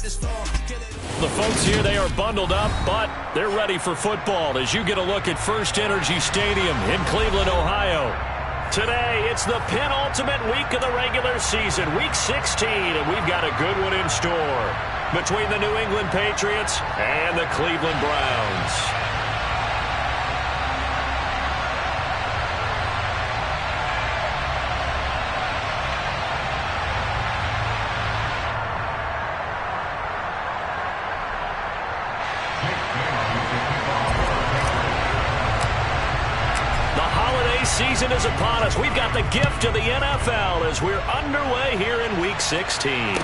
The folks here, they are bundled up, but they're ready for football as you get a look at First Energy Stadium in Cleveland, Ohio. Today, it's the penultimate week of the regular season, Week 16, and we've got a good one in store between the New England Patriots and the Cleveland Browns. Season is upon us. We've got the gift of the NFL as we're underway here in Week 16. And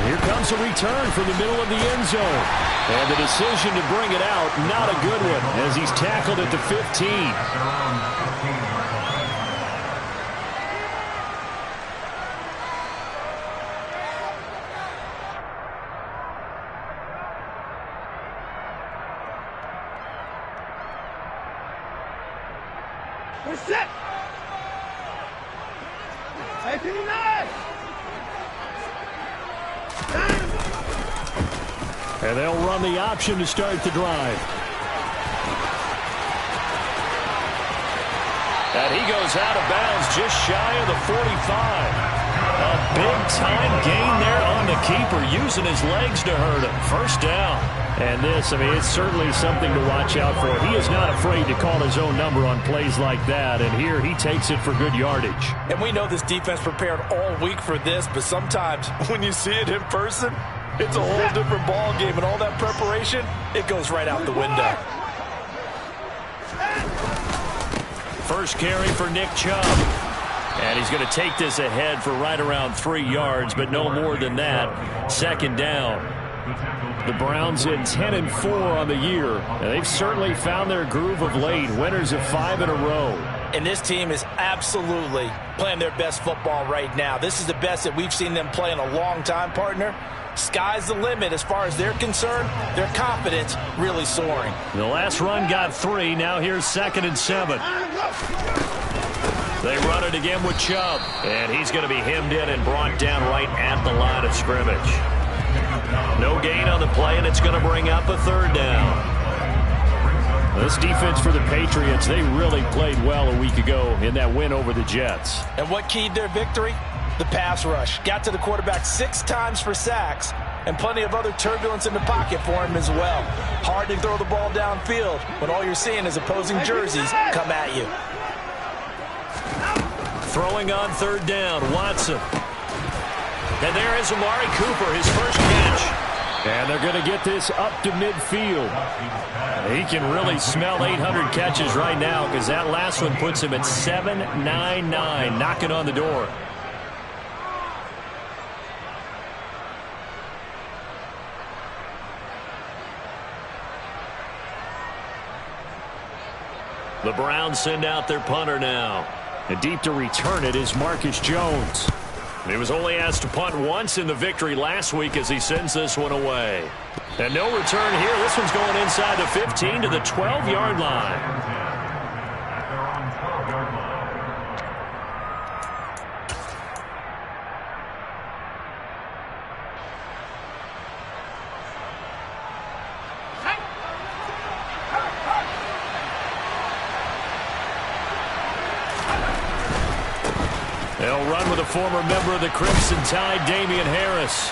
here comes a return from the middle of the end zone. And the decision to bring it out, not a good one, as he's tackled at the 15. We're set. And they'll run the option to start the drive. And he goes out of bounds just shy of the 45. A big-time gain there on the keeper, using his legs to hurt him. First down. And this, I mean, it's certainly something to watch out for. He is not afraid to call his own number on plays like that, and here he takes it for good yardage. And we know this defense prepared all week for this, but sometimes when you see it in person, it's a whole different ball game, and all that preparation, it goes right out the window. First carry for Nick Chubb. And he's going to take this ahead for right around 3 yards, but no more than that. Second down. The Browns in 10-4 on the year, and they've certainly found their groove of late. Winners of 5 in a row. And this team is absolutely playing their best football right now. This is the best that we've seen them play in a long time, partner. Sky's the limit as far as they're concerned. Their confidence really soaring. The last run got 3. Now here's 2nd and 7. They run it again with Chubb. And he's going to be hemmed in and brought down right at the line of scrimmage. No gain on the play, and it's going to bring up a 3rd down. This defense for the Patriots, they really played well a week ago in that win over the Jets. And what keyed their victory? The pass rush. Got to the quarterback 6 times for sacks, and plenty of other turbulence in the pocket for him as well. Hard to throw the ball downfield when all you're seeing is opposing jerseys come at you. Throwing on 3rd down, Watson. And there is Amari Cooper, his first catch. And they're going to get this up to midfield. He can really smell 800 catches right now because that last one puts him at 799, knocking on the door. The Browns send out their punter now. And deep to return it is Marcus Jones. He was only asked to punt once in the victory last week as he sends this one away. And no return here. This one's going inside the 15 to the 12-yard line. They'll run with a former member of the Crimson Tide, Damian Harris.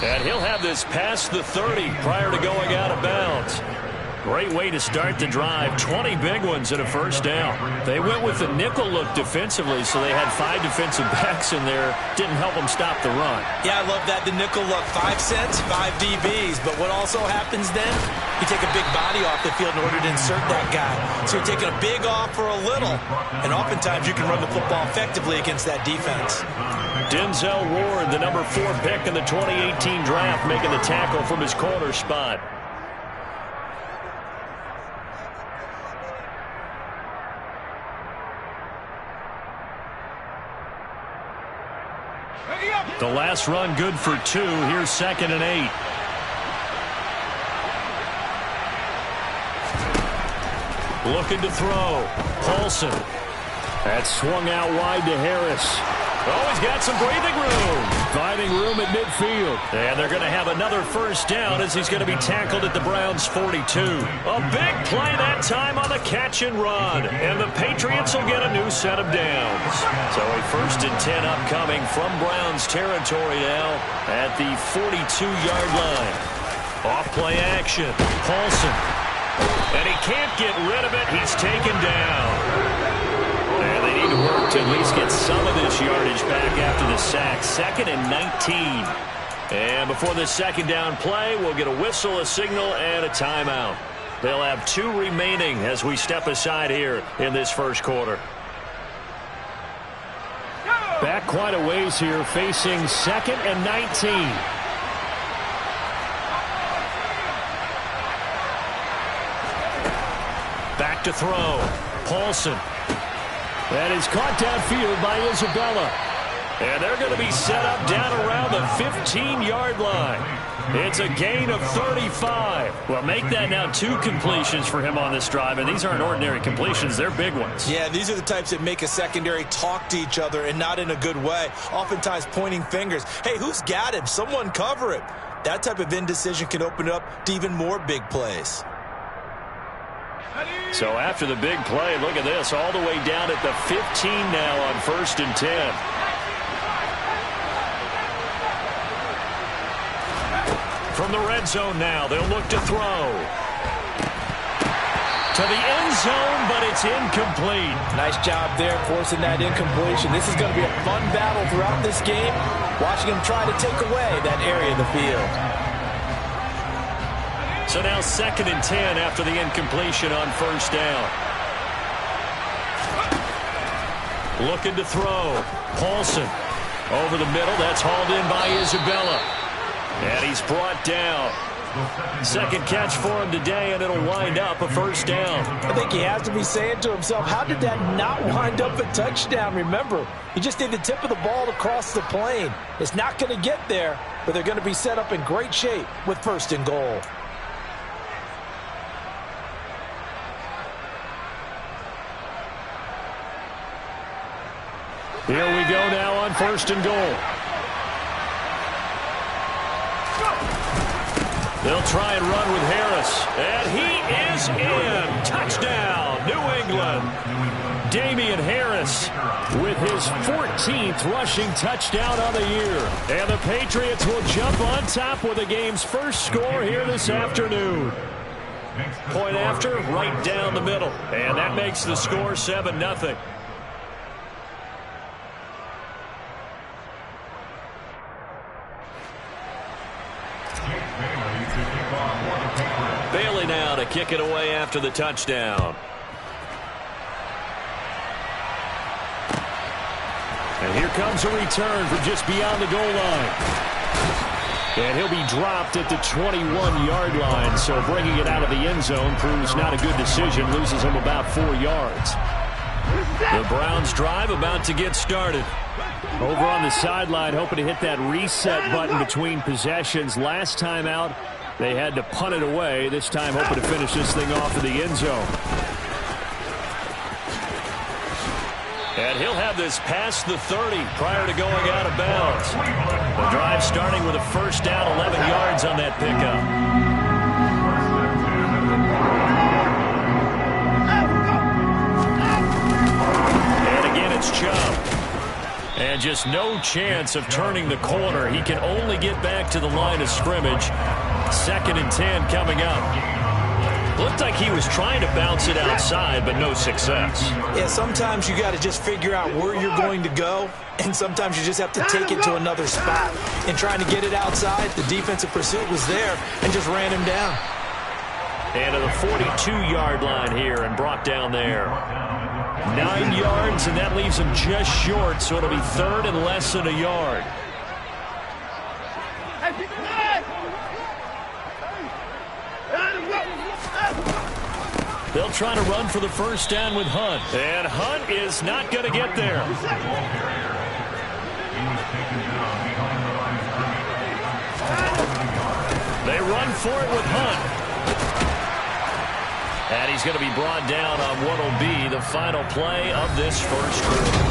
And he'll have this past the 30 prior to going out of bounds. Great way to start the drive. 20 big ones and a first down. They went with the nickel look defensively, so they had 5 defensive backs in there. Didn't help them stop the run. Yeah, I love that. The nickel look. 5 cents, 5 DBs. But what also happens then? You take a big body off the field in order to insert that guy. So you're taking a big off for a little. And oftentimes you can run the football effectively against that defense. Denzel Ward, the number 4 pick in the 2018 draft, making the tackle from his corner spot. The last run good for 2. Here's 2nd and 8. Looking to throw. Paulson. That swung out wide to Harris. Oh, he's got some breathing room. Finding room at midfield. And they're going to have another first down as he's going to be tackled at the Browns' 42. A big play that time on the catch and run. And the Patriots will get a new set of downs. So a 1st and 10 upcoming from Browns territory now at the 42-yard line. Off play action. Paulson. And he can't get rid of it. He's taken down. And they need to work to at least get some of this yardage back after the sack. 2nd and 19. And before the second down play, we'll get a whistle, a signal, and a timeout. They'll have 2 remaining as we step aside here in this first quarter. Back quite a ways here, facing 2nd and 19. Back to throw. Paulson. That is caught downfield by Isabella. And they're going to be set up down around the 15-yard line. It's a gain of 35. Well, make that now 2 completions for him on this drive, and these aren't ordinary completions. They're big ones. Yeah, these are the types that make a secondary talk to each other and not in a good way. Oftentimes pointing fingers. Hey, who's got him? Someone cover it. That type of indecision can open it up to even more big plays. So after the big play, look at this, all the way down at the 15 now on 1st and 10. From the red zone now, they'll look to throw. To the end zone, but it's incomplete. Nice job there forcing that incompletion. This is going to be a fun battle throughout this game, watching him try to take away that area of the field. So now 2nd and 10 after the incompletion on 1st down. Looking to throw. Paulson over the middle. That's hauled in by Isabella. And he's brought down. 2nd catch for him today, and it'll wind up a 1st down. I think he has to be saying to himself, how did that not wind up a touchdown? Remember, you just need the tip of the ball to cross the plane. It's not going to get there, but they're going to be set up in great shape with 1st and goal. Here we go now on 1st and goal. They'll try and run with Harris. And he is in. Touchdown, New England. Damian Harris with his 14th rushing touchdown on the year. And the Patriots will jump on top with the game's first score here this afternoon. Point after, right down the middle. And that makes the score 7-0. Bailey now to kick it away after the touchdown. And here comes a return from just beyond the goal line. And he'll be dropped at the 21-yard line, so bringing it out of the end zone proves not a good decision, loses him about 4 yards. The Browns drive about to get started. Over on the sideline, hoping to hit that reset button between possessions. Last time out, they had to punt it away. This time, hoping to finish this thing off in the end zone. And he'll have this past the 30 prior to going out of bounds. The drive starting with a 1st down, 11 yards on that pickup. And again, it's Chubb. And just no chance of turning the corner. He can only get back to the line of scrimmage. 2nd and 10 coming up. Looked like he was trying to bounce it outside, but no success. Yeah, sometimes you got to just figure out where you're going to go, and sometimes you just have to take it to another spot. In trying to get it outside, the defensive pursuit was there and just ran him down. And to the 42-yard line here and brought down there. 9 yards, and that leaves him just short, so it'll be 3rd and less than a yard. They'll try to run for the 1st down with Hunt. And Hunt is not going to get there. They run for it with Hunt. And he's going to be brought down on what will be the final play of this first quarter.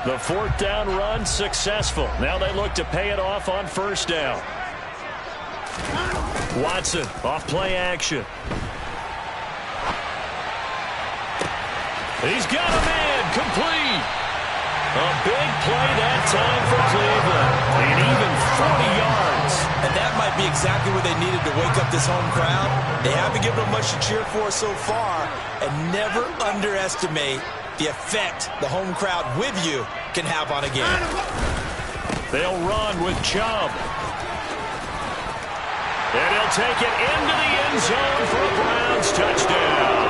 The fourth down run successful. Now they look to pay it off on first down. Watson off play action. He's got a man complete. A big play that time for Cleveland. And even 40 yards. And that might be exactly what they needed to wake up this home crowd. They haven't given them much to cheer for so far. And never underestimate the effect the home crowd with you can have on a game. They'll run with Chubb. And he'll take it into the end zone for a Browns touchdown.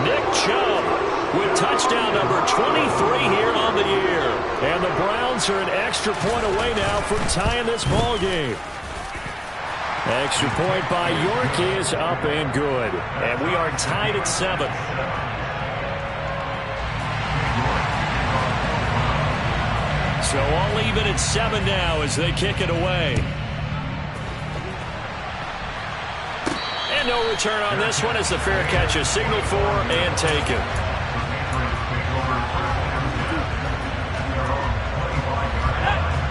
Nick Chubb with touchdown number 23 here on the year. And the Browns are an extra point away now from tying this ball game. Extra point by York is up and good. And we are tied at 7. So all even at 7 now as they kick it away. And no return on this one as the fair catch is signaled for and taken.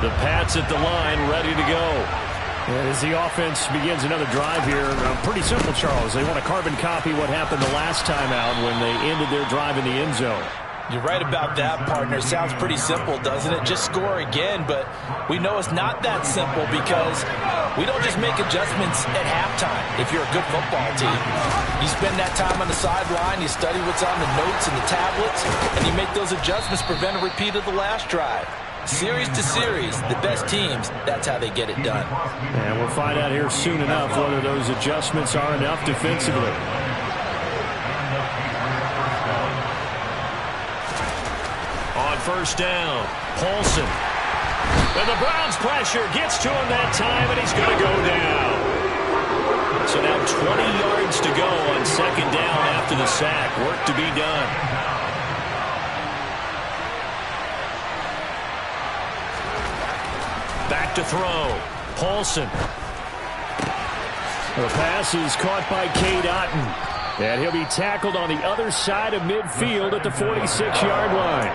The Pats at the line ready to go. And as the offense begins another drive here, pretty simple, Charles. They want to carbon copy what happened the last time out when they ended their drive in the end zone. You're right about that, partner. Sounds pretty simple, doesn't it? Just score again, but we know it's not that simple because we don't just make adjustments at halftime if you're a good football team. You spend that time on the sideline, you study what's on the notes and the tablets, and you make those adjustments, prevent a repeat of the last drive. Series to series, the best teams, that's how they get it done. And we'll find out here soon enough whether those adjustments are enough defensively. On first down, Paulson. And the Browns pressure gets to him that time, and he's going to go down. So now 20 yards to go on second down after the sack. Work to be done. Back to throw. Paulson. The pass is caught by Cade Otton. And he'll be tackled on the other side of midfield at the 46-yard line.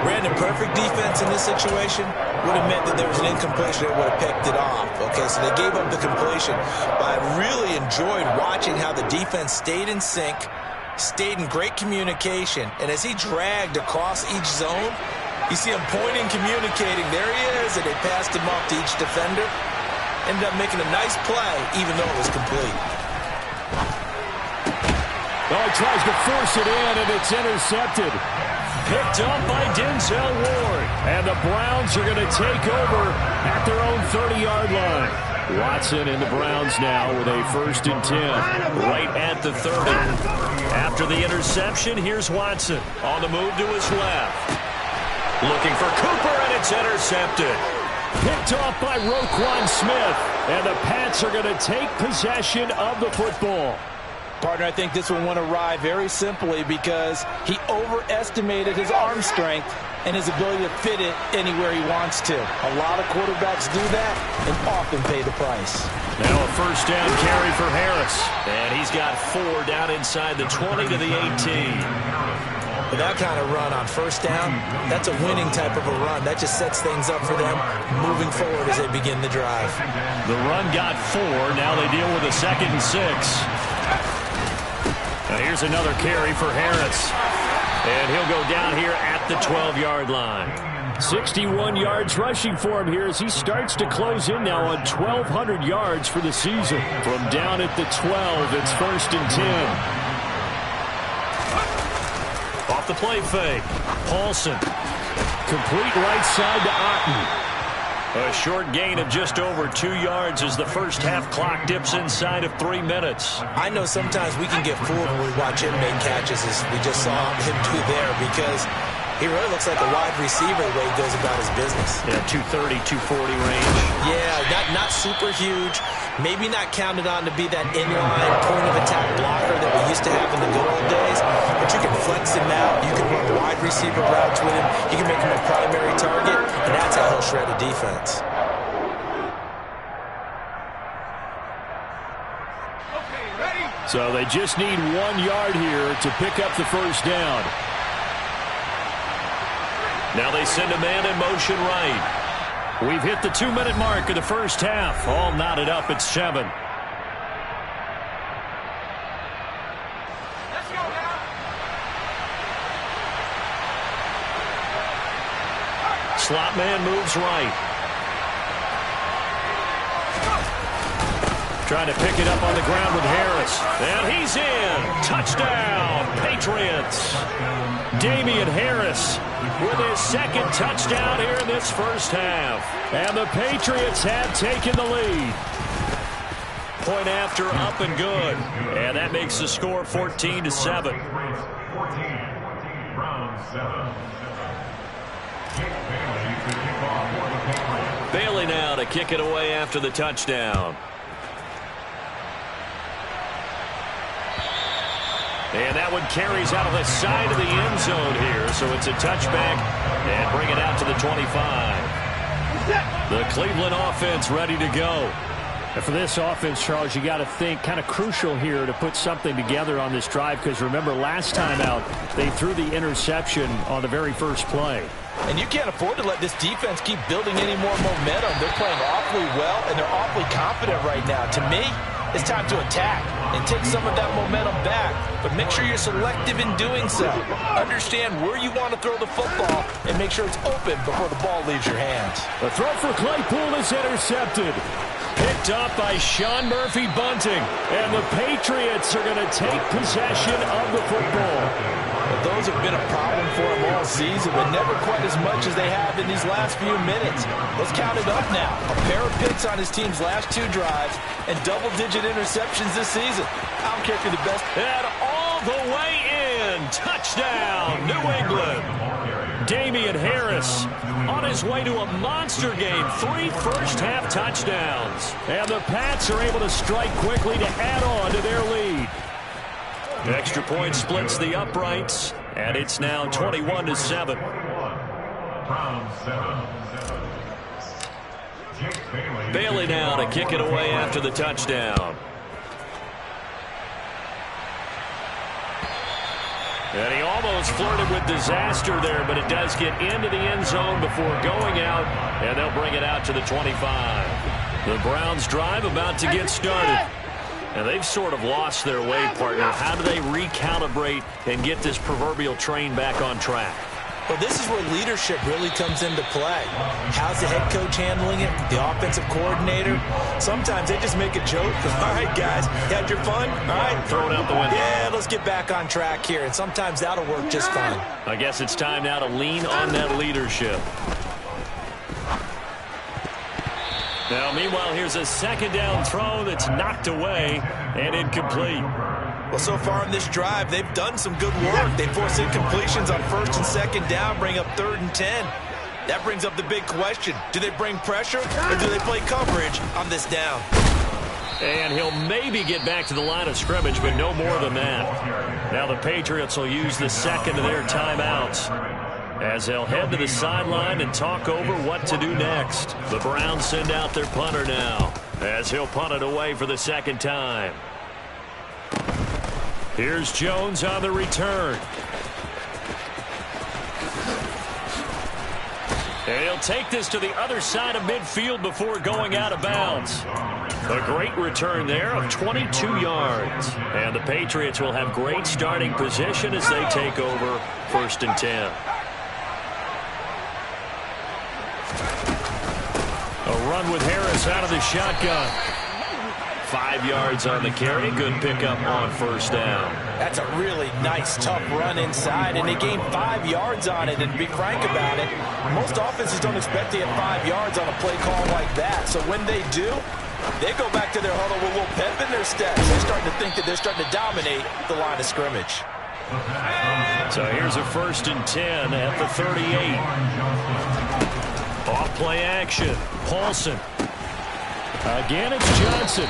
Brandon, perfect defense in this situation would have meant that there was an incompletion that would have picked it off. Okay, so they gave up the completion. But I really enjoyed watching how the defense stayed in sync, stayed in great communication. And as he dragged across each zone, you see him pointing, communicating. There he is, and they passed him off to each defender. Ended up making a nice play, even though it was complete. Oh, he tries to force it in, and it's intercepted. Picked up by Denzel Ward. And the Browns are going to take over at their own 30-yard line. Watson and the Browns now with a 1st and 10. Right at the 30. After the interception, here's Watson on the move to his left. Looking for Cooper, and it's intercepted. Picked off by Roquan Smith. And the Pats are going to take possession of the football. Partner, I think this one went awry very simply because he overestimated his arm strength and his ability to fit it anywhere he wants to. A lot of quarterbacks do that and often pay the price. Now a first down carry for Harris. And he's got 4 down inside the 20 to the 18. With that kind of run on first down, that's a winning type of a run. That just sets things up for them moving forward as they begin the drive. The run got 4. Now they deal with a 2nd and 6. Now here's another carry for Harris. And he'll go down here at the 12-yard line. 61 yards rushing for him here as he starts to close in now on 1,200 yards for the season. From down at the 12, it's 1st and 10. Off the play fake. Paulson. Complete right side to Otton. A short gain of just over 2 yards as the first half clock dips inside of 3 minutes. I know sometimes we can get fooled when we watch him make catches as we just saw him do there because he really looks like a wide receiver the way he goes about his business. Yeah, 230, 240 range. Yeah, not super huge. Maybe not counted on to be that inline point-of-attack blocker that we used to have in the good old days. But you can flex him out. You can run wide receiver routes with him. You can make him a primary target, and that's how he'll shred a defense. So they just need 1 yard here to pick up the first down. Now they send a man in motion right. We've hit the 2-minute mark of the first half. All knotted up at 7. Slot man moves right. Trying to pick it up on the ground with Harris. And he's in. Touchdown, Patriots. Damian Harris with his second touchdown here in this first half. And the Patriots have taken the lead. Point after, up and good. And that makes the score 14-7. Bailey now to kick it away after the touchdown. And that one carries out of the side of the end zone here. So it's a touchback and bring it out to the 25. The Cleveland offense ready to go. And for this offense, Charles, you got to think kind of crucial here to put something together on this drive, because remember last time out they threw the interception on the very first play. And you can't afford to let this defense keep building any more momentum. They're playing awfully well, and they're awfully confident right now. To me, it's time to attack and take some of that momentum back. But make sure you're selective in doing so. Understand where you want to throw the football and make sure it's open before the ball leaves your hands. The throw for Claypool is intercepted. Picked up by Sean Murphy-Bunting. And the Patriots are going to take possession of the football. But those have been a problem for him all season, but never quite as much as they have in these last few minutes. Let's count it up now. A pair of picks on his team's last 2 drives and double-digit interceptions this season. I don't care if you're the best. And all the way in. Touchdown, New England. Damian Harris on his way to a monster game. 3 first-half touchdowns. And the Pats are able to strike quickly to add on to their lead. Extra point splits the uprights, and it's now 21-7. Bailey now to kick it away after the touchdown. And he almost flirted with disaster there, but it does get into the end zone before going out, and they'll bring it out to the 25. The Browns drive about to get started. And they've sort of lost their way, partner. How do they recalibrate and get this proverbial train back on track? Well, this is where leadership really comes into play. How's the head coach handling it? The offensive coordinator? Sometimes they just make a joke. All right, guys, you had your fun? All right. Throw it out the window. Yeah, let's get back on track here. And sometimes that'll work just fine. I guess it's time now to lean on that leadership. Now, meanwhile, here's a second down throw that's knocked away and incomplete. Well, so far in this drive, they've done some good work. They force incompletions on 1st and 2nd down, bring up 3rd and 10. That brings up the big question. Do they bring pressure or do they play coverage on this down? And he'll maybe get back to the line of scrimmage, but no more than that. Now the Patriots will use the second of their timeouts as they'll head to the sideline and talk over what to do next. The Browns send out their punter now as he'll punt it away for the second time. Here's Jones on the return. And he'll take this to the other side of midfield before going out of bounds. A great return there of 22 yards. And the Patriots will have great starting position as they take over 1st and 10. A run with Harris out of the shotgun. 5 yards on the carry. Good pickup on 1st down. That's a really nice, tough run inside, and they gained 5 yards on it. And to be frank about it, most offenses don't expect to get 5 yards on a play call like that. So when they do, they go back to their huddle with a little pep in their steps. They're starting to think that they're starting to dominate the line of scrimmage. So here's a 1st and 10 at the 38. Off play action. Paulson. Again, it's Johnson.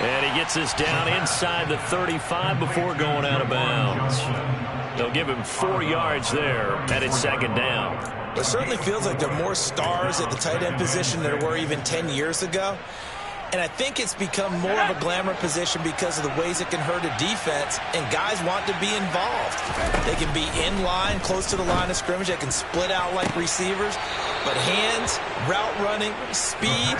And he gets this down inside the 35 before going out of bounds. They'll give him 4 yards there, and it's 2nd down. It certainly feels like there are more stars at the tight end position than there were even 10 years ago. And I think it's become more of a glamour position because of the ways it can hurt a defense, and guys want to be involved. They can be in line, close to the line of scrimmage. They can split out like receivers. But hands, route running, speed,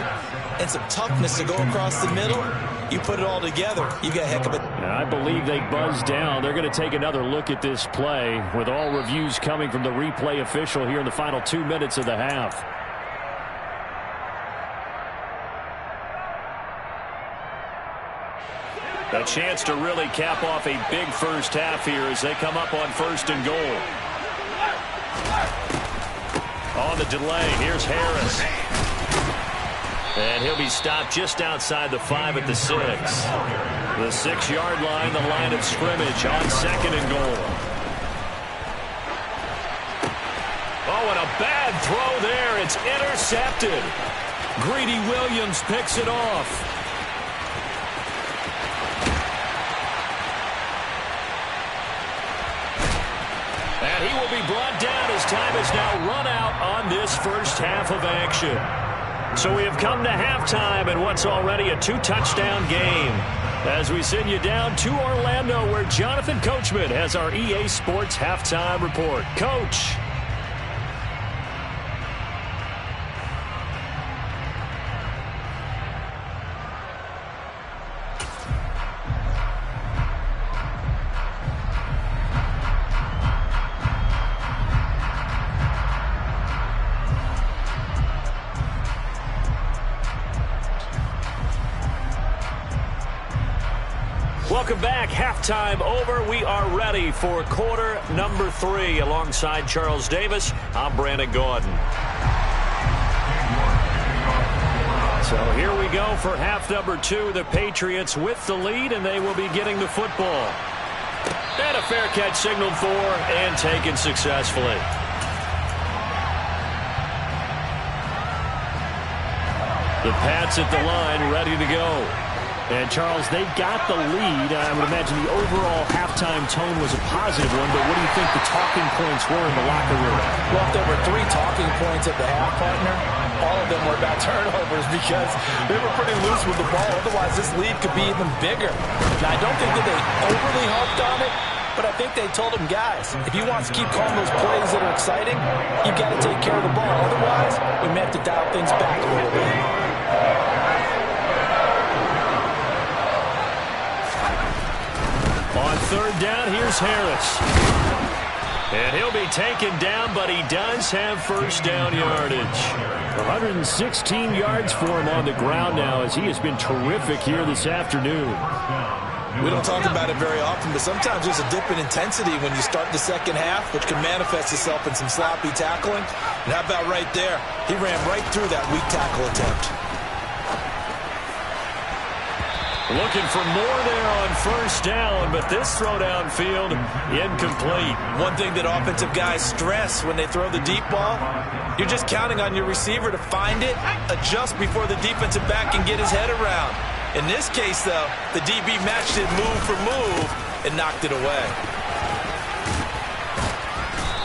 and some toughness to go across the middle, you put it all together, you got a heck of a... I believe they buzzed down. They're going to take another look at this play with all reviews coming from the replay official here in the final 2 minutes of the half. A chance to really cap off a big first half here as they come up on 1st and goal. On the delay, here's Harris. And he'll be stopped just outside the 5 at the 6. The 6-yard line, the line of scrimmage on 2nd and goal. Oh, and a bad throw there. It's intercepted. Greedy Williams picks it off. And he will be brought down as time has now run out on this first half of action. So we have come to halftime in what's already a 2-touchdown game. As we send you down to Orlando, where Jonathan Coachman has our EA Sports Halftime Report. Coach. Welcome back. Halftime over. We are ready for quarter number 3. Alongside Charles Davis, I'm Brandon Gaudin. So here we go for half number 2. The Patriots with the lead, and they will be getting the football. And a fair catch signaled for and taken successfully. The Pats at the line, ready to go. And, Charles, they got the lead. I would imagine the overall halftime tone was a positive one, but what do you think the talking points were in the locker room? Well, if there were 3 talking points at the half, partner, all of them were about turnovers because they were pretty loose with the ball. Otherwise, this lead could be even bigger. Now, I don't think that they overly harped on it, but I think they told him, guys, if you want to keep calling those plays that are exciting, you've got to take care of the ball. Otherwise, we may have to dial things back a little bit. On 3rd down, here's Harris. And he'll be taken down, but he does have 1st down yardage. 116 yards for him on the ground now, as he has been terrific here this afternoon. We don't talk about it very often, but sometimes there's a dip in intensity when you start the second half, which can manifest itself in some sloppy tackling. And how about right there? He ran right through that weak tackle attempt. Looking for more there on 1st down, but this throw downfield, incomplete. One thing that offensive guys stress when they throw the deep ball, you're just counting on your receiver to find it, adjust before the defensive back can get his head around. In this case, though, the DB matched it move for move and knocked it away.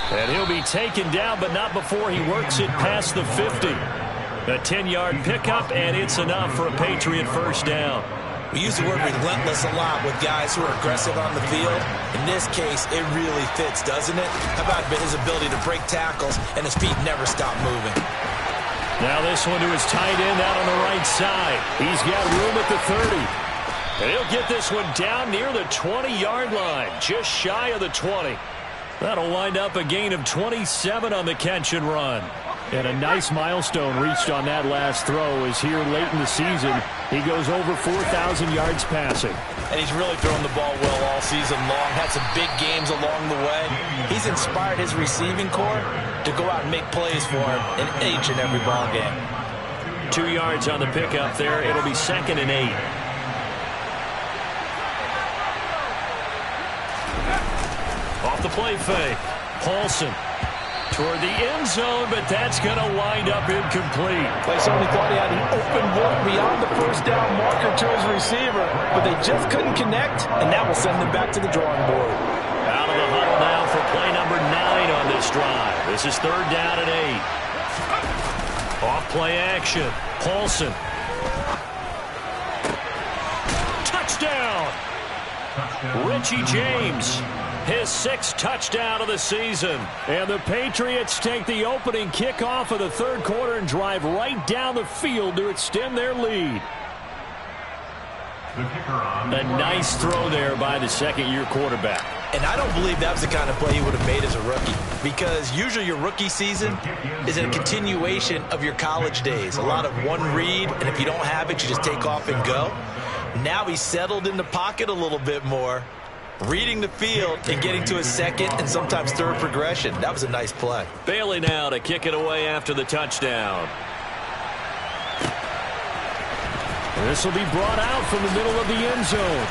And he'll be taken down, but not before he works it past the 50. A 10-yard pickup, and it's enough for a Patriot 1st down. We use the word relentless a lot with guys who are aggressive on the field. In this case, it really fits, doesn't it? How about his ability to break tackles and his feet never stop moving? Now this one to his tight end out on the right side. He's got room at the 30. And he'll get this one down near the 20-yard line, just shy of the 20. That'll wind up a gain of 27 on the catch and run. And a nice milestone reached on that last throw as here late in the season, he goes over 4,000 yards passing. And he's really thrown the ball well all season long. Had some big games along the way. He's inspired his receiving corps to go out and make plays for him in each and every ball game. 2 yards on the pickup there. It'll be 2nd and 8. Off the play fake. Paulson toward the end zone, but that's going to wind up incomplete. They certainly thought he had an open look beyond the 1st down marker to his receiver, but they just couldn't connect, and that will send them back to the drawing board. Out of the huddle now for play number 9 on this drive. This is 3rd down and 8. Off play action. Paulson. touchdown. Richie James, his 6th touchdown of the season. And the Patriots take the opening kickoff of the third quarter and drive right down the field to extend their lead. A nice throw there by the second-year quarterback. And I don't believe that was the kind of play he would have made as a rookie, because usually your rookie season is a continuation of your college days. A lot of one read, and if you don't have it, you just take off and go. Now he's settled in the pocket a little bit more, reading the field and getting to his second and sometimes third progression. That was a nice play. Bailey now to kick it away after the touchdown. This will be brought out from the middle of the end zone.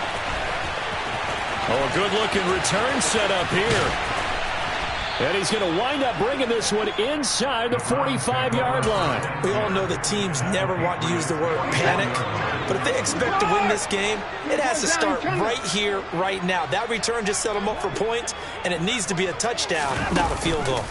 Oh, a good-looking return set up here. And he's going to wind up bringing this one inside the 45-yard line. We all know that teams never want to use the word panic, but if they expect to win this game, it has to start right here, right now. That return just set them up for points, and it needs to be a touchdown, not a field goal.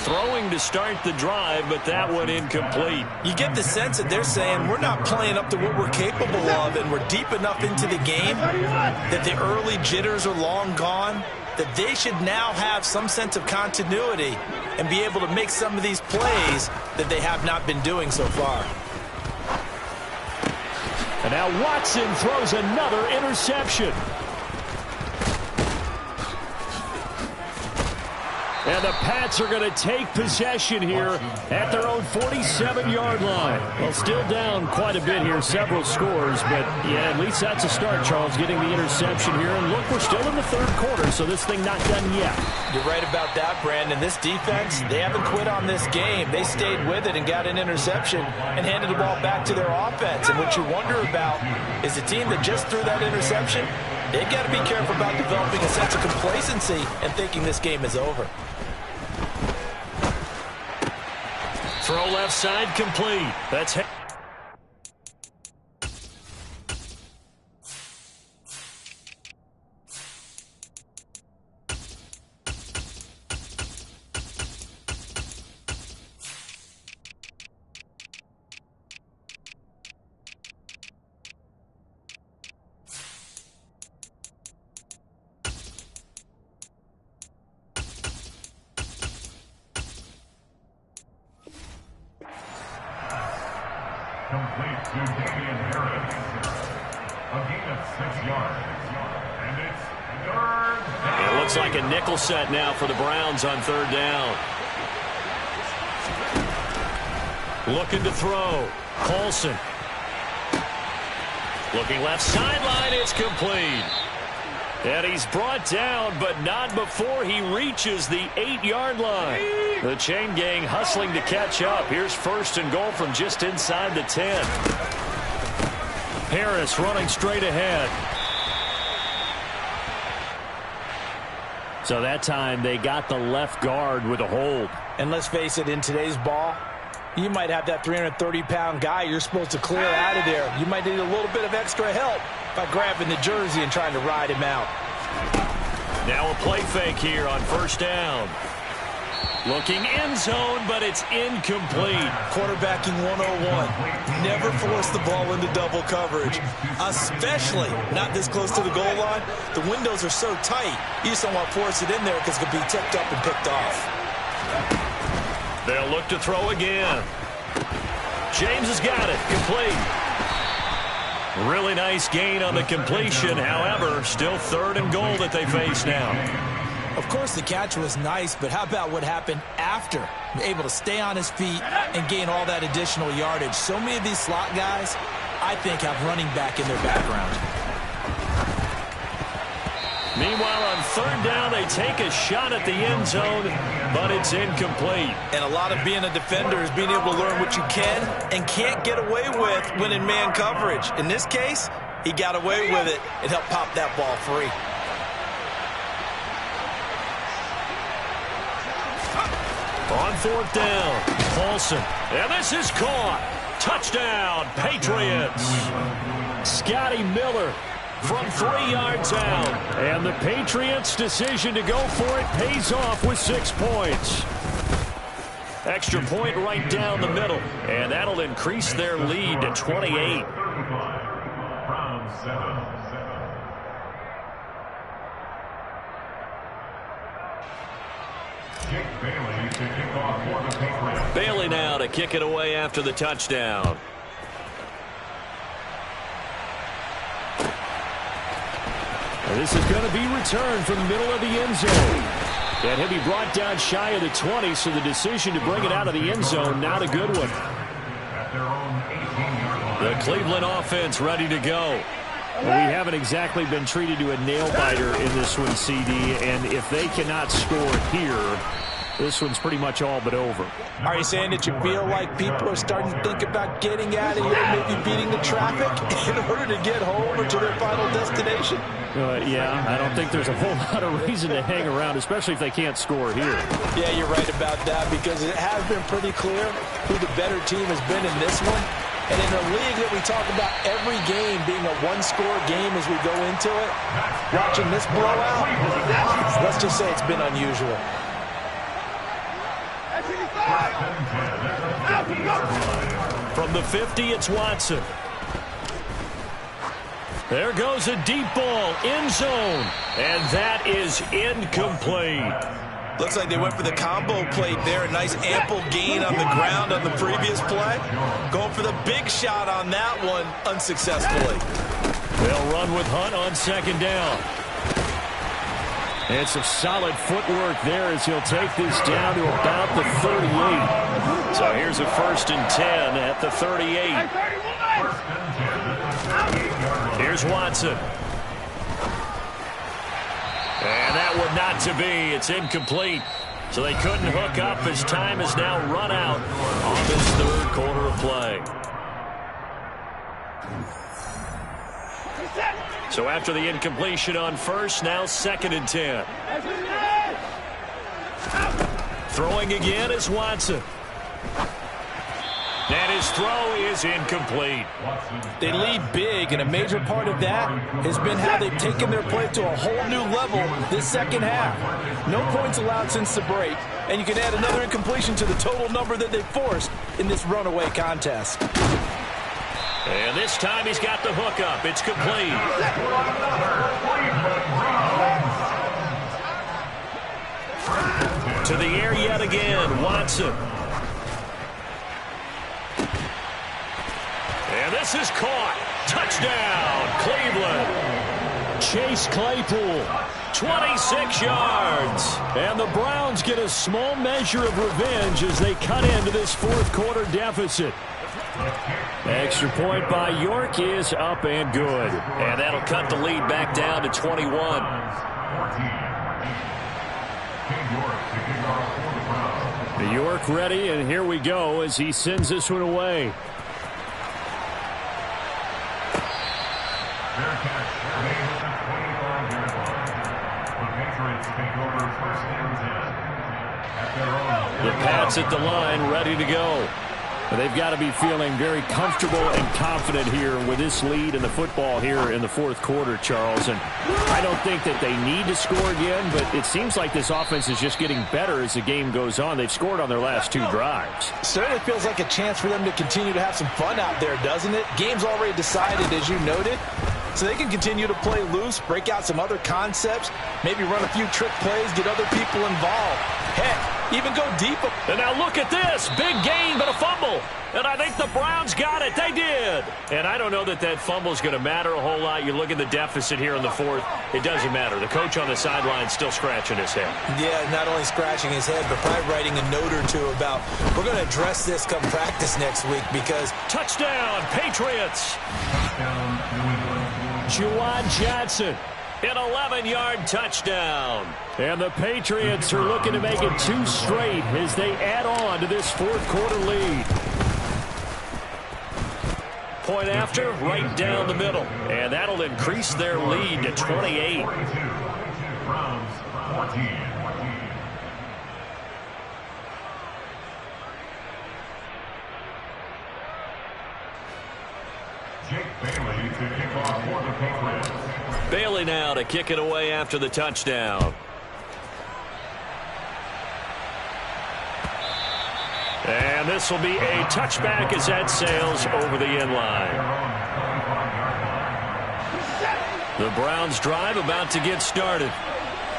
Throwing to start the drive, but that one incomplete. You get the sense that they're saying we're not playing up to what we're capable of, and we're deep enough into the game that the early jitters are long gone, that they should now have some sense of continuity and be able to make some of these plays that they have not been doing so far. And now Watson throws another interception. And the Pats are going to take possession here at their own 47-yard line. Well, still down quite a bit here, several scores, but yeah, at least that's a start, Charles, getting the interception here. And look, we're still in the third quarter, so this thing not done yet. You're right about that, Brandon. This defense, they haven't quit on this game. They stayed with it and got an interception and handed the ball back to their offense. And what you wonder about is the team that just threw that interception, they've got to be careful about developing a sense of complacency and thinking this game is over. Throw left side complete. That's complete to Damian Harris. A gain of 6 yards. And it's third. It looks like a nickel set now for the Browns on third down. Looking to throw. Paulson. Looking left sideline. It's complete. And he's brought down, but not before he reaches the 8-yard line. The chain gang hustling to catch up. Here's first and goal from just inside the 10. Harris running straight ahead. So that time they got the left guard with a hold. And let's face it, in today's ball, you might have that 330-pound guy you're supposed to clear out of there. You might need a little bit of extra help by grabbing the jersey and trying to ride him out. Now a play fake here on first down. Looking end zone, but it's incomplete. Quarterbacking 101. Never force the ball into double coverage, especially not this close to the goal line. The windows are so tight, you just don't want to force it in there because it could be tipped up and picked off. They'll look to throw again. James has got it. Complete. Really nice gain on the completion. However, still third and goal that they face now. Of course, the catch was nice, but how about what happened after? Able to stay on his feet and gain all that additional yardage. So many of these slot guys, I think, have running back in their background. Meanwhile, on third down, they take a shot at the end zone, but it's incomplete. And a lot of being a defender is being able to learn what you can and can't get away with when in man coverage. In this case, he got away with it and helped pop that ball free. On fourth down, Paulson. And this is caught. Touchdown, Patriots. Scotty Miller from 3 yards out. And the Patriots' decision to go for it pays off with 6 points. Extra point right down the middle. And that'll increase their lead to 28. Round 7. Jake Bailey to kick off for the Patriots. Bailey now to kick it away after the touchdown. And this is going to be returned from the middle of the end zone. And he'll be brought down shy of the 20, so the decision to bring it out of the end zone, not a good one. At their own 18-yard line. The Cleveland offense ready to go. Well, we haven't exactly been treated to a nail-biter in this one, CD, and if they cannot score here, this one's pretty much all but over. Are you saying that you feel like people are starting to think about getting out of here, maybe beating the traffic in order to get home or to their final destination? Yeah, I don't think there's a whole lot of reason to hang around, especially if they can't score here. Yeah, you're right about that, because it has been pretty clear who the better team has been in this one. And in a league that we talk about every game being a one-score game as we go into it, watching this blowout, let's just say it's been unusual. From the 50, it's Watson. There goes a deep ball, end zone, and that is incomplete. Looks like they went for the combo plate there. A nice ample gain on the ground on the previous play. Going for the big shot on that one unsuccessfully. They'll run with Hunt on second down. And some solid footwork there as he'll take this down to about the 38. So here's a 1st and 10 at the 38. Here's Watson. And that one not to be. It's incomplete. So they couldn't hook up as time has now run out on this 3rd quarter of play. So after the incompletion on 1st, now 2nd and 10. Throwing again is Watson. And his throw is incomplete. They lead big, and a major part of that has been how they've taken their play to a whole new level this second half. No points allowed since the break, and you can add another incompletion to the total number that they forced in this runaway contest. And this time he's got the hook up. It's complete. To the air yet again, Watson. And this is caught. Touchdown, Cleveland. Chase Claypool, 26 yards. and the Browns get a small measure of revenge as they cut into this 4th quarter deficit. Extra point by York is up and good. And that'll cut the lead back down to 21. York ready, and here we go as he sends this one away. The Pats at the line, ready to go. They've got to be feeling very comfortable and confident here with this lead in the football here in the 4th quarter, Charles. And I don't think that they need to score again, but it seems like this offense is just getting better as the game goes on. They've scored on their last 2 drives. Certainly feels like a chance for them to continue to have some fun out there, doesn't it? Game's already decided, as you noted. So they can continue to play loose, break out some other concepts, maybe run a few trick plays, get other people involved. Heck, even go deep. And now look at this. Big gain, but a fumble. And I think the Browns got it. They did. And I don't know that that fumble is going to matter a whole lot. You look at the deficit here in the 4th. It doesn't matter. The coach on the sideline still scratching his head. Yeah, not only scratching his head, but probably writing a note or two about, we're going to address this come practice next week because... Touchdown, Patriots. Juwan Johnson. An 11-yard touchdown. And the Patriots are looking to make it 2 straight as they add on to this 4th quarter lead. Point after, right down the middle. And that'll increase their lead to 28. Jake Bailey to kick off for the Patriots. Bailey now to kick it away after the touchdown. And this will be a touchback as that sails over the end line. The Browns drive about to get started.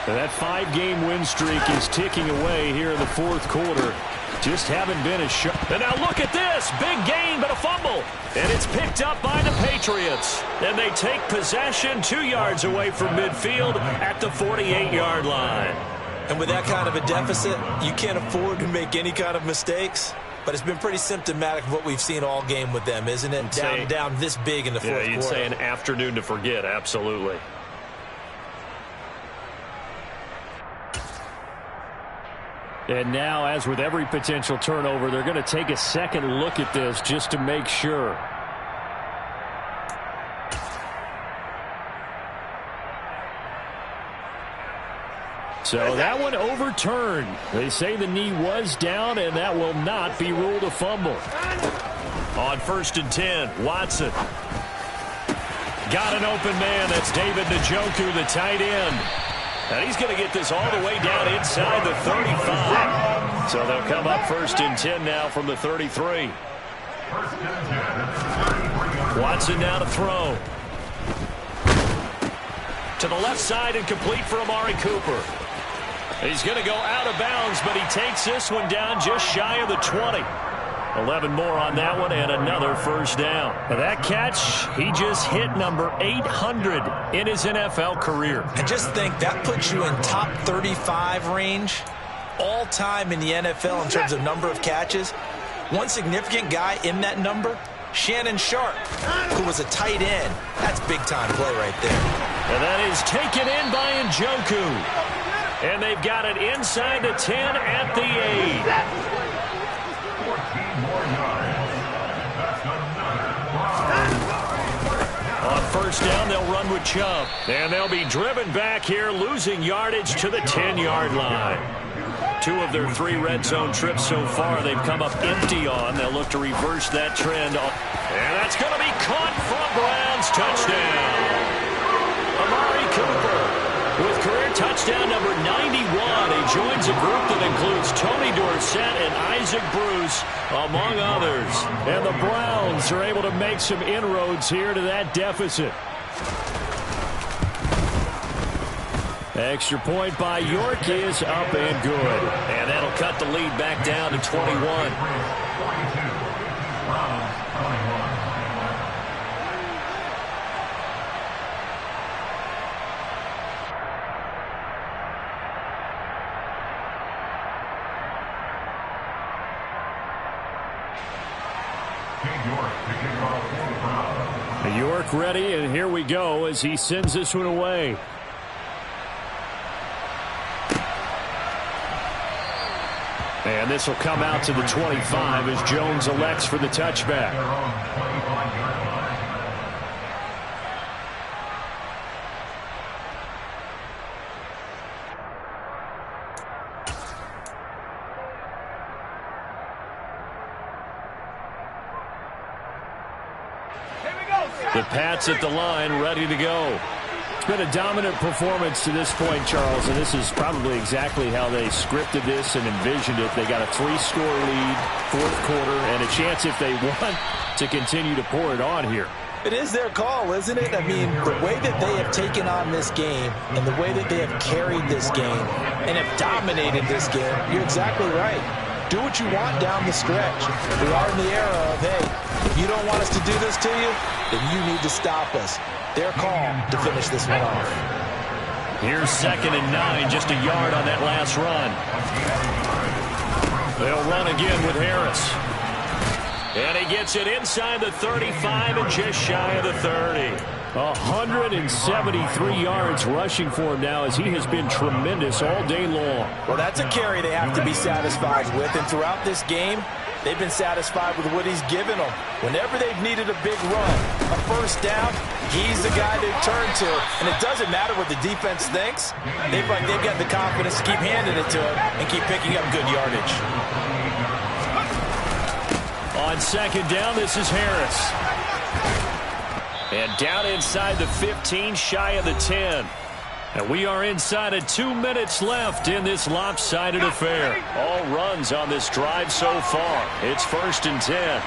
That 5-game win streak is ticking away here in the fourth quarter. Just haven't been as sharp. And now look at this. Big gain, but a fumble. And it's picked up by the Patriots. And they take possession 2 yards away from midfield at the 48-yard line. And with that kind of a deficit, you can't afford to make any kind of mistakes. But it's been pretty symptomatic of what we've seen all game with them, isn't it? Down this big in the fourth quarter. Yeah, you'd say an afternoon to forget, absolutely. And now, as with every potential turnover, they're going to take a second look at this just to make sure. So that one overturned. They say the knee was down, and that will not be ruled a fumble. On 1st and 10, Watson. Got an open man. That's David Njoku, the tight end. And he's going to get this all the way down inside the 35. So they'll come up 1st and 10 now from the 33. Watson now to throw. To the left side and complete for Amari Cooper. He's going to go out of bounds, but he takes this one down just shy of the 20. 11 more on that one and another first down. Now that catch, he just hit number 800 in his NFL career. And just think, that puts you in top 35 range all time in the NFL in terms of number of catches. One significant guy in that number, Shannon Sharp, who was a tight end. That's big-time play right there. And that is taken in by Njoku. And they've got it inside the 10 at the 8. 14 more yards. That's another. On 1st down, they'll run with Chubb. And they'll be driven back here, losing yardage to the 10-yard line. 2 of their 3 red zone trips so far they've come up empty on. They'll look to reverse that trend. And that's going to be caught from Browns. Touchdown. Amari Cooper with career touchdown number 91. He joins a group that includes Tony Dorsett and Isaac Bruce, among others. And the Browns are able to make some inroads here to that deficit. Extra point by York is up and good. And that'll cut the lead back down to 21. 42. Browns 21. York ready, and here we go as he sends this one away. And this will come out to the 25 as Jones elects for the touchback. The Pats at the line, ready to go. It's been a dominant performance to this point, Charles, and this is probably exactly how they scripted this and envisioned it. They got a 3-score lead, fourth quarter, and a chance if they want to continue to pour it on here. It is their call, isn't it? I mean, the way that they have taken on this game and the way that they have carried this game and have dominated this game, you're exactly right. Do what you want down the stretch. We are in the era of, hey, if you don't want us to do this to you, then you need to stop us. Their call to finish this one off. Here's 2nd and 9, just a yard on that last run. They'll run again with Harris. And he gets it inside the 35 and just shy of the 30. 173 yards rushing for him now as he has been tremendous all day long. Well, that's a carry they have to be satisfied with. And throughout this game, they've been satisfied with what he's given them. Whenever they've needed a big run, a first down, he's the guy they turn to. And it doesn't matter what the defense thinks. They've got the confidence to keep handing it to him and keep picking up good yardage. On 2nd down, this is Harris. And down inside the 15, shy of the 10. And we are inside of 2 minutes left in this lopsided affair. All runs on this drive so far. It's 1st and 10.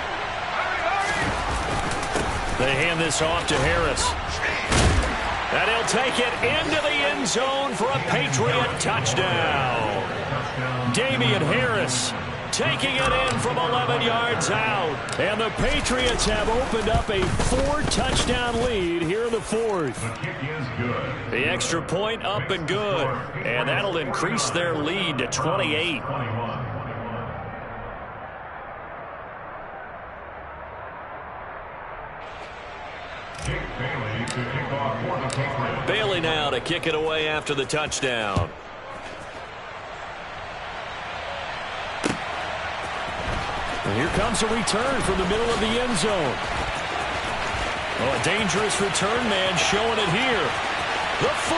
They hand this off to Harris. And he'll take it into the end zone for a Patriot touchdown. Damian Harris taking it in from 11 yards out. And the Patriots have opened up a 4-touchdown lead here in the 4th. The kick is good. The extra point up and good. And that'll increase their lead to 28. 21. Bailey to kick off for the Patriots. Bailey now to kick it away after the touchdown. And here comes a return from the middle of the end zone. Oh, a dangerous return man showing it here. The 40.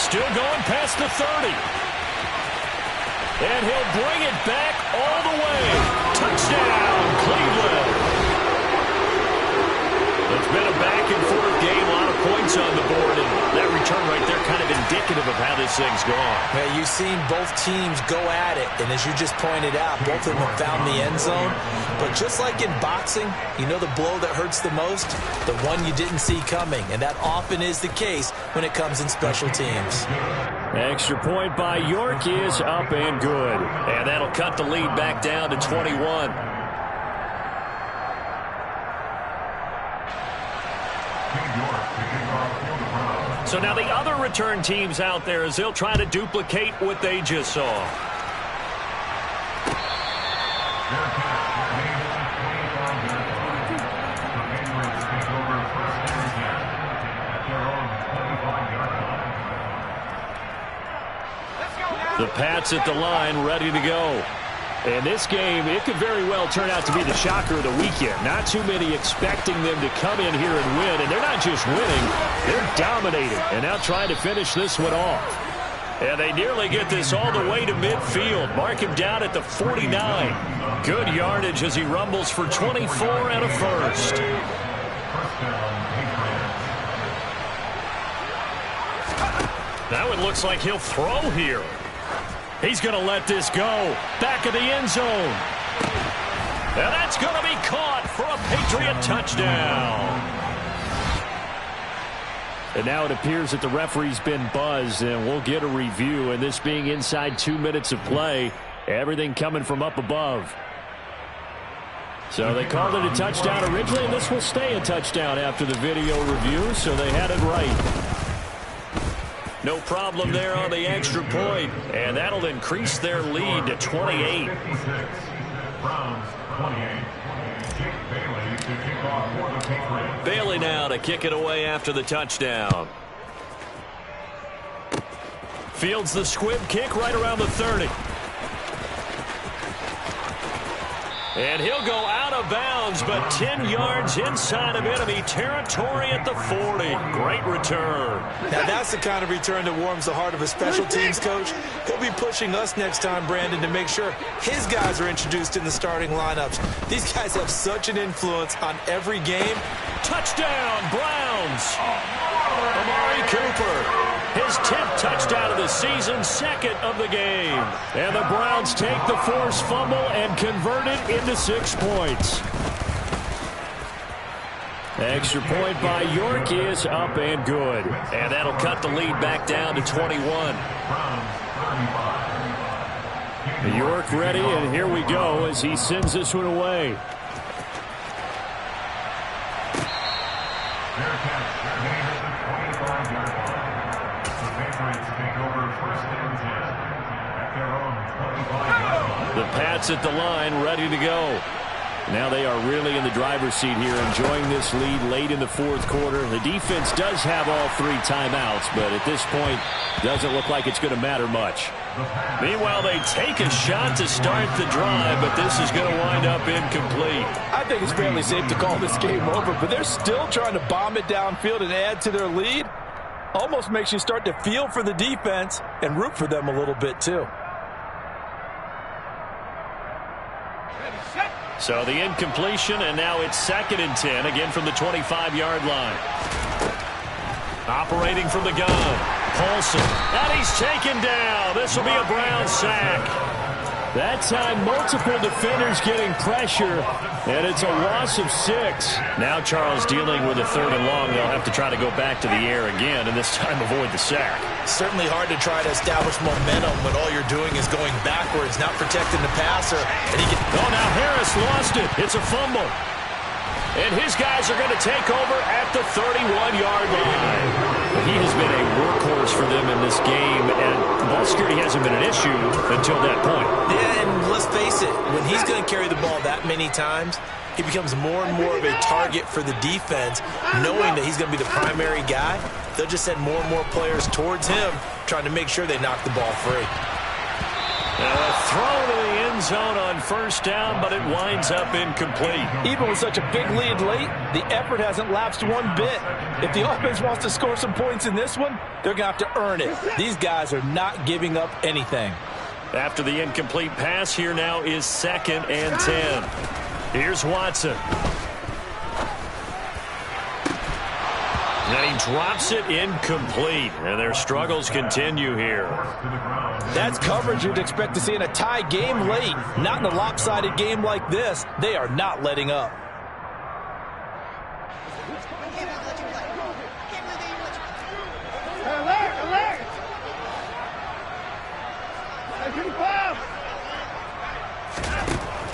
Still going past the 30. And he'll bring it back all the way. Touchdown, Cleveland. It's been a back-and-forth game, a lot of points on the board, and that return right there kind of indicative of how this thing's gone. Man, you've seen both teams go at it, and as you just pointed out, both of them have found the end zone. But just like in boxing, you know the blow that hurts the most? The one you didn't see coming, and that often is the case when it comes in special teams. Extra point by York is up and good. And that'll cut the lead back down to 21. So now the other return teams out there as they'll try to duplicate what they just saw. The Pats at the line, ready to go. And this game, it could very well turn out to be the shocker of the weekend. Not too many expecting them to come in here and win. And they're not just winning, they're dominating. And now trying to finish this one off. And they nearly get this all the way to midfield. Mark him down at the 49. Good yardage as he rumbles for 24 and a first. Now it looks like he'll throw here. He's going to let this go. Back of the end zone. And that's going to be caught for a Patriot touchdown. And now it appears that the referee's been buzzed, and we'll get a review. And this being inside 2 minutes of play, everything coming from up above. So they called it a touchdown originally, and this will stay a touchdown after the video review, so they had it right. No problem there on the extra point, and that'll increase their lead to 28. Bailey now to kick it away after the touchdown. Fields the squib kick right around the 30. And he'll go out of bounds, but 10 yards inside of enemy territory at the 40. Great return. Now that's the kind of return that warms the heart of a special teams coach. He'll be pushing us next time, Brandon, to make sure his guys are introduced in the starting lineups. These guys have such an influence on every game. Touchdown, Browns. Amari Cooper. His 10th touchdown of the season, 2nd of the game. And the Browns take the forced fumble and convert it into 6 points. Extra point by York is up and good. And that'll cut the lead back down to 21. York ready, and here we go as he sends this one away. The Pats at the line, ready to go. Now they are really in the driver's seat here, enjoying this lead late in the 4th quarter. The defense does have all 3 timeouts, but at this point, doesn't look like it's going to matter much. Meanwhile, they take a shot to start the drive, but this is going to wind up incomplete. I think it's fairly safe to call this game over, but they're still trying to bomb it downfield and add to their lead. Almost makes you start to feel for the defense and root for them a little bit, too. So the incompletion, and now it's 2nd and 10, again from the 25-yard line. Operating from the gun. Paulson, and he's taken down. This will be a Brown sack. That time, multiple defenders getting pressure, and it's a loss of 6. Now Charles dealing with a 3rd and long. They'll have to try to go back to the air again, and this time avoid the sack. Certainly hard to try to establish momentum when all you're doing is going backwards, not protecting the passer. And he can... Oh, now Harris lost it. It's a fumble. And his guys are going to take over at the 31-yard line. He has been a workhorse for them in this game, and ball security hasn't been an issue until that point. Yeah, and let's face it, when he's going to carry the ball that many times, he becomes more and more of a target for the defense, knowing that he's going to be the primary guy. They'll just send more and more players towards him, trying to make sure they knock the ball free. A throw to the end zone on 1st down, but it winds up incomplete. Even with such a big lead late, the effort hasn't lapsed one bit. If the offense wants to score some points in this one, they're going to have to earn it. These guys are not giving up anything. After the incomplete pass, here now is 2nd and 10. Here's Watson. And he drops it incomplete. And their struggles continue here. That's coverage you'd expect to see in a tie game late. Not in a lopsided game like this. They are not letting up.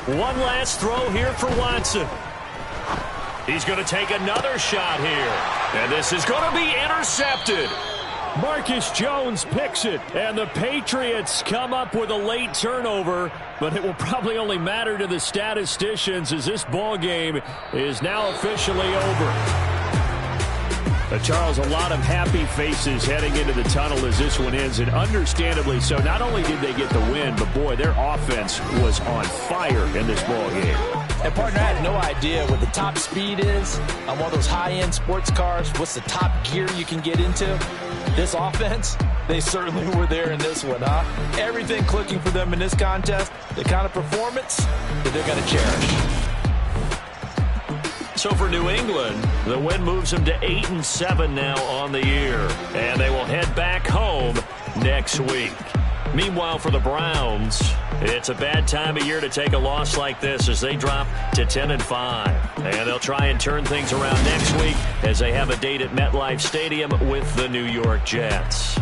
One last throw here for Watson. He's going to take another shot here. And this is going to be intercepted. Marcus Jones picks it, and the Patriots come up with a late turnover, but it will probably only matter to the statisticians as this ball game is now officially over. Charles, a lot of happy faces heading into the tunnel as this one ends, and understandably so. Not only did they get the win, but boy, their offense was on fire in this ball game. And partner, I had no idea what the top speed is on one of those high-end sports cars. What's the top gear you can get into? This offense, they certainly were there in this one, huh? Everything clicking for them in this contest, the kind of performance that they're going to cherish. So for New England, the win moves them to 8-7 now on the year, and they will head back home next week. Meanwhile, for the Browns, it's a bad time of year to take a loss like this as they drop to 10-5. And they'll try and turn things around next week as they have a date at MetLife Stadium with the New York Jets.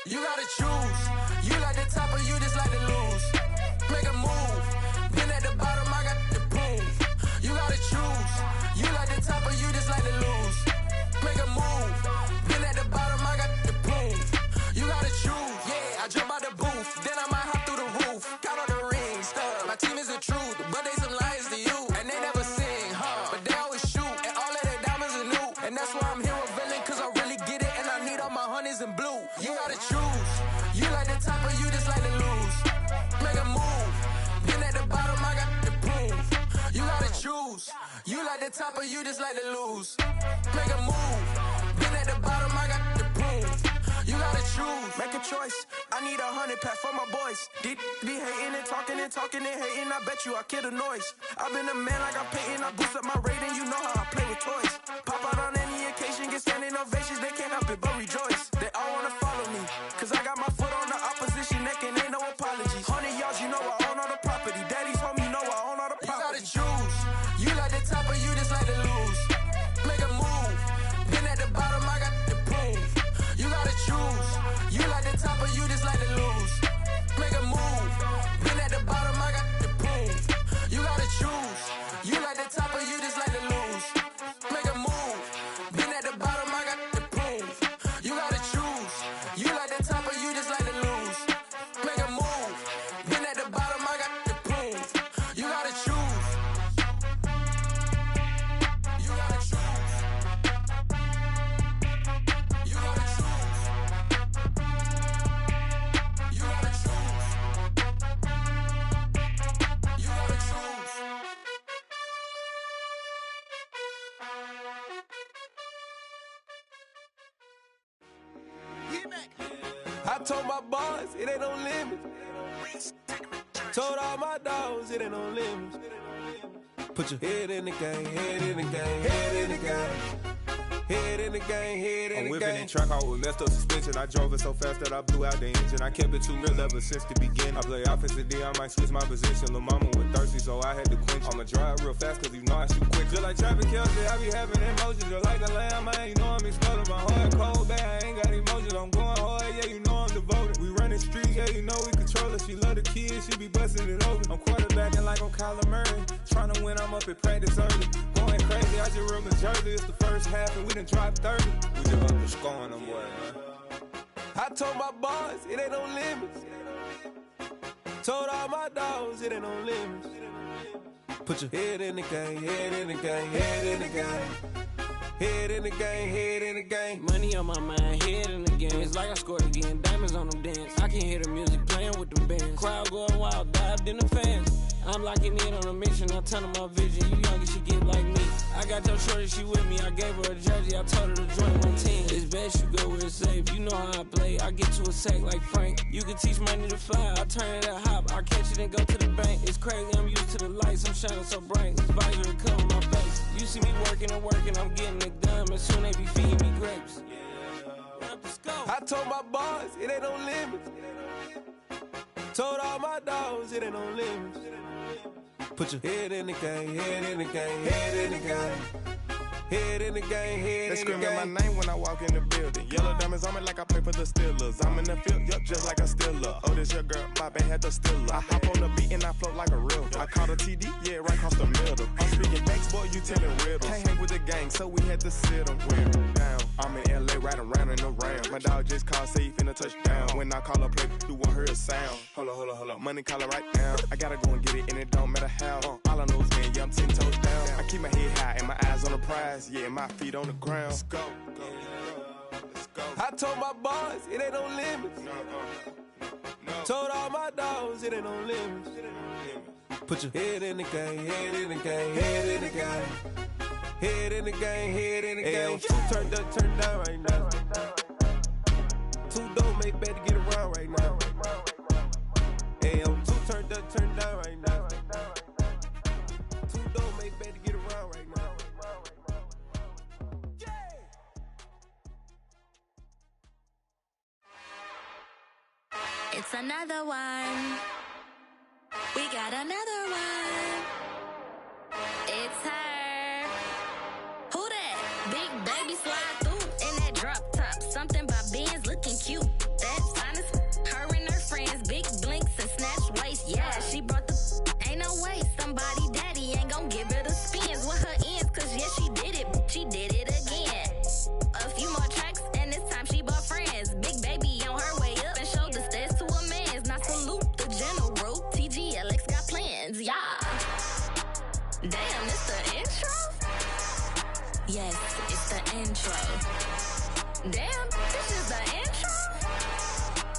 You gotta choose. You like the top or you just like to lose. Make a move. Been at the bottom, I got the proof. You gotta choose. You like the top or you just like to lose. Make a move. Been at the bottom, I got the proof. You gotta choose. Yeah, I jump out the booth. Then I might hop through the roof. Count all the rings. My team is the truth, but they some liars to you. And they never sing, but they always shoot. And all of their diamonds are new. And that's why I'm here revealing, cause I really get it. And I need all my honeys in blue. You gotta choose. You like the top or you just like to lose. Make a move. Been at the bottom, I got the proof. You gotta choose. You like the top or you just like to lose. Make a move. Been at the bottom, I got the proof. You gotta choose. Make a choice. I need 100 pack for my boys. Deep be hating and talking and hating. I bet you I kill the noise. I've been a man like I'm Peyton. I boost up my rating. You know how I play with toys. Pop out on any occasion, get standing ovations. They can't help it but rejoice. They all wanna follow me, cause I got my foot on the opposition neck and ain't no apologies. 100 yards, you know I own all the property. Daddy's home, you know I own all the property. You gotta choose. You like the top or you just like to lose. Make a move. Been at the bottom, I got the proof. You gotta choose. You like the top or you just like to lose. Make a move. Been at the bottom, I got the proof. You gotta choose. You like the top or you just like to lose. Make a move. Been at the bottom, I got the proof. You I told my boys, it ain't no limit. Told all my dogs, it ain't no limit. Put your head in the game, head in the game, head in the game. Head in the game, head in the game. I'm whipping in track, I was messed up suspension. I drove it so fast that I blew out the engine. I kept it too real ever since the beginning. I play offensive D, I might switch my position. Lil' mama was thirsty, so I had to quench. I'ma drive real fast, cause you know I shoot quick. Just like traffic Kelsey, I be having emotions. Just like a lamb, man, you know I'm exploding. My heart cold, bad, I ain't got emotions. I'm going hard, yeah, you know I'm devoted. We running streets, yeah, you know we control it. She love the kids, she be busting it over. I'm quarterbacking like I'm Kyler Murray. Trying to win, I'm up at practice early. Going crazy, I just real Jersey. It's the first half and we done dropped 30. We just up to scoring them, boy, man. I told my boys, it ain't no limits. Told all my dogs, it ain't no limits. Put your head in the game, head in the game, head in the game. Head in the game, head in the game. Money on my mind, head in the game. It's like I scored again, diamonds on them dance. I can hear the music playing with them bands. Crowd going wild, dived in the fans. I'm locking in on a mission, I tell her my vision. You young and she get like me. I got your shorty, she with me. I gave her a jersey, I told her to join my team. It's best you go where it's safe. You know how I play. I get to a sack like Frank. You can teach money to fly. I turn it at hop. I catch it and go to the bank. It's crazy, I'm used to the lights. I'm shining so bright. This visor to cover my face. You see me working and working. I'm getting it done. And soon they be feeding me grapes. I told my boys, it ain't no limits. Told all my dogs, it ain't no limits. Put your head in the game, head in the game, head in the game. Head in the game, head They in the game. screaming my name when I walk in the building. Yellow diamonds on me like I play for the Steelers. I'm in the field, yup, just like a Steeler. Oh, this your girl, my band had the Steeler. I hop on the beat and I float like a real. I caught a TD, yeah, right across the middle. I'm speaking facts, boy, you telling riddles. Can't hang with the gang, so we had to sit them down. I'm in LA, riding around and around. My dog just called, say he finna touchdown. When I call a play, you won't hear a sound. Hold up, money calling right now. I gotta go and get it, and it don't matter how. All I know is man, yeah, I'm 10 toes down. I keep my head high and my eyes on the prize. Yeah, my feet on the ground. Let's go. Let's go. I told my boys, it ain't no limits. No. Told all my dogs, it ain't no limits. Put your head in the game, head in the game, head in the game. Head in the game, head in the game. Two turned up, turned down right now. Two don't make bad to get around right now. Hey, I'm two turned up, turned down right now. Two don't make bad to get around right now. It's another one. We got another one. It's her. Who that? Big baby slide through in that drop top. Something by Benz looking cute. That's honest. Her and her friends, big blinks and snatch waist. Yeah, she brought the. Ain't no way somebody daddy ain't gon' give her the spins with her ends. Cause yeah, she did it. She did it again. A few more tracks and this time she bought friends. Big baby on her way up and showed the stairs to a man's. Now salute the general. TGLX got plans, yeah. Damn, it's the intro? Yes, it's the intro. Damn, this is the intro?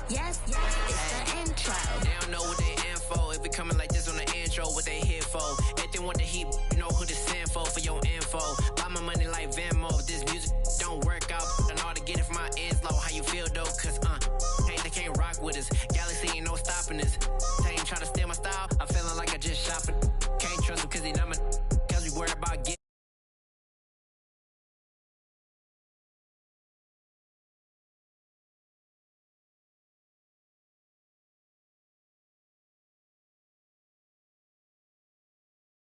Yes, it's the intro. They don't know what they in for. If we coming like this on the intro, what they here for? If they want the heat, you know who to send for your info. Buy my money like Van